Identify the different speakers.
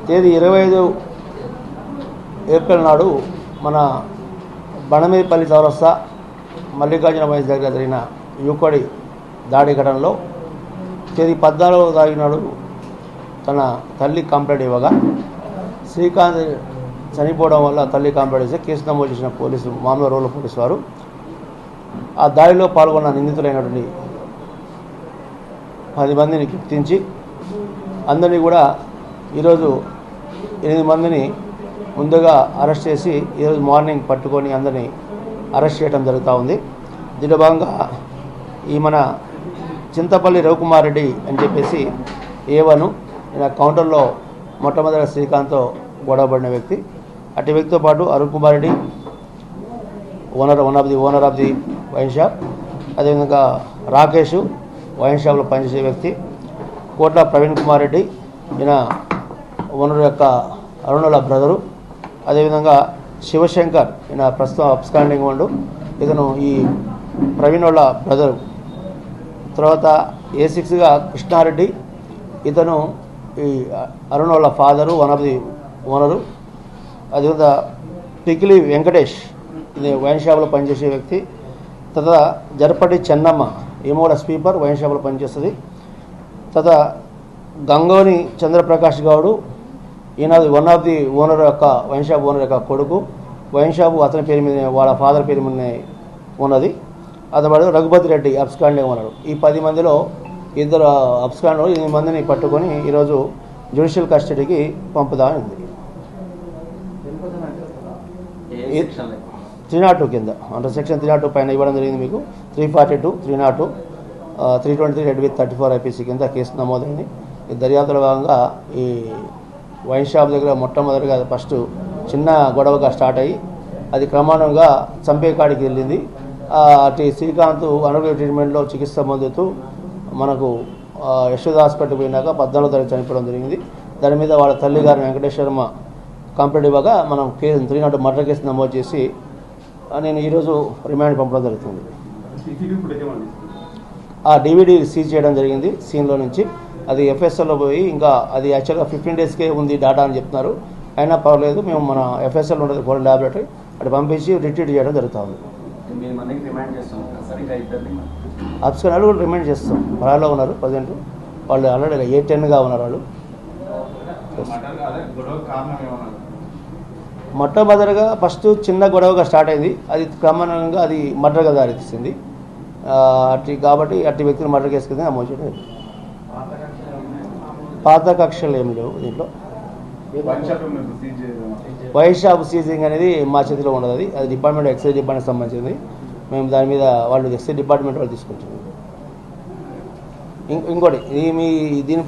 Speaker 1: తేదీ 25 ఏప్రిల్ నాడు మన బణమేపల్లి చౌరస్తా మల్లికార్జున వయసు దగ్గర జరిగిన యువకుడి దాడి ఘటనలో తేదీ 14వ తారీఖు నాడు తన తల్లి కంప్లైంట్ ఇవ్వగా శ్రీకాంత్ చనిపోవడం వల్ల తల్లి కంప్లైంట్ ఇస్తే కేసు నమోదు చేసిన పోలీసు మామూలు రూరల్ పోలీసు వారు ఆ దాడిలో పాల్గొన్న నిందితులైనటువంటి 10 మందిని గుర్తించి అందరినీ కూడా ఈరోజు 8 మందిని ముందుగా అరెస్ట్ చేసి ఈరోజు మార్నింగ్ పట్టుకొని అందరినీ అరెస్ట్ చేయడం జరుగుతూ ఉంది. దీనిలో భాగంగా ఈ మన చింతపల్లి రవికుమార్ రెడ్డి అని చెప్పేసి ఏవను ఈయన కౌంటర్లో మొట్టమొదటి శ్రీకాంత్తో గొడవపడిన వ్యక్తి. అటు వ్యక్తితో పాటు Arun Kumar Reddy owner of the wine shop, అదేవిధంగా రాకేష్ వైన్ షాప్లో పనిచేసే వ్యక్తి, కోట్ల ప్రవీణ్ కుమార్ రెడ్డి ఈయన ఓనర్ యొక్క అరుణుల బ్రదరు, అదేవిధంగా శివశంకర్ ఈయన ప్రస్తుతం అబ్స్కాండింగ్ ఉండు, ఇతను ఈ ప్రవీణ్ వాళ్ళ బ్రదరు. తర్వాత A6గా కృష్ణారెడ్డి, ఇతను ఈ అరుణ్ వాళ్ళ father, one of the owner. అదేవిధంగా పికిలి వెంకటేష్ ఇది వైన్ షాప్లో పనిచేసే వ్యక్తి. తర్వాత జరపటి చెన్నమ్మ ఈమె కూడా స్వీపర్, వైన్ షాప్లో పనిచేస్తుంది. తర్వాత గంగోని చంద్రప్రకాష్ గౌడు ఈయన వన్ ఆఫ్ ది ఓనర్ యొక్క వైన్ షాప్ ఓనర్ యొక్క కొడుకు. వైన్ షాపు అతని పేరు మీద వాళ్ళ ఫాదర్ పేరు మీద ఉన్నది. అతను రఘుపతి రెడ్డి అబ్స్కాండింగ్ ఓనరు. ఈ 10 మందిలో ఇద్దరు అబ్స్కాండ్ 8 మందిని పట్టుకొని ఈరోజు జ్యుడిషియల్ కస్టడీకి పంపుదామని 302 కింద అండర్ సెక్షన్ 302 పైన ఇవ్వడం జరిగింది. మీకు 342, 302, 323 రెడ్ విత్ 34 IPC కింద కేసు నమోదైంది. ఈ దర్యాప్తులో భాగంగా ఈ వైన్ షాప్ దగ్గర మొట్టమొదటిగా ఫస్ట్ చిన్న గొడవగా స్టార్ట్ అయ్యి అది క్రమానుగా చంపే కాడికి వెళ్ళింది. అటు శ్రీకాంత్ అనారోగ్య ట్రీట్మెంట్లో చికిత్స పొందుతూ మనకు యశోద హాస్పిటల్కి పోయినాక 14వ తారీఖు చనిపోవడం జరిగింది. దాని మీద వాళ్ళ తల్లి గారు వెంకటేశ్వరమ్మ కంప్లైంట్ ఇవ్వగా మనం కేసు 302 మర్డర్ కేసు నమోదు చేసి నేను ఈరోజు రిమాండ్ పంపడం జరుగుతుంది. ఆ DVD సీజ్ చేయడం జరిగింది సీన్లో నుంచి. అది FSLలో పోయి ఇంకా అది యాక్చువల్గా 15 డేస్కే ఉంది డేటా అని చెప్తున్నారు. అయినా పర్వాలేదు, మేము మన FSL ఉంటుంది ఫోరెన్ ల్యాబొరేటరీ అటు పంపించి రిట్రీట్ చేయడం జరుగుతుంది. అబ్స్కాండ్ కూడా రిమైండ్ చేస్తాం. పరాలో ఉన్నారు ప్రజెంట్, వాళ్ళు ఆల్రెడీ A10గా ఉన్నారు వాళ్ళు. మొట్టమొదటిగా ఫస్ట్ చిన్న గొడవగా స్టార్ట్ అయింది, అది క్రమంగా అది మర్డర్గా దారితీసింది. కాబట్టి అట్టి వ్యక్తిని మర్డర్ కేసు కింద నమోదు చేయడం. పాత కక్షలు ఏం లేవు దీంట్లో. వైన్ షాప్ సీజింగ్ అనేది మా చేతిలో ఉండదు. అది డిపార్ట్మెంట్ ఎక్సైజ్ డిపార్ట్మెంట్ సంబంధించింది. మేము దాని మీద వాళ్ళు ఎక్సైజ్ డిపార్ట్మెంట్ వాళ్ళు తీసుకుంటున్నాం. ఇంకోటి దీని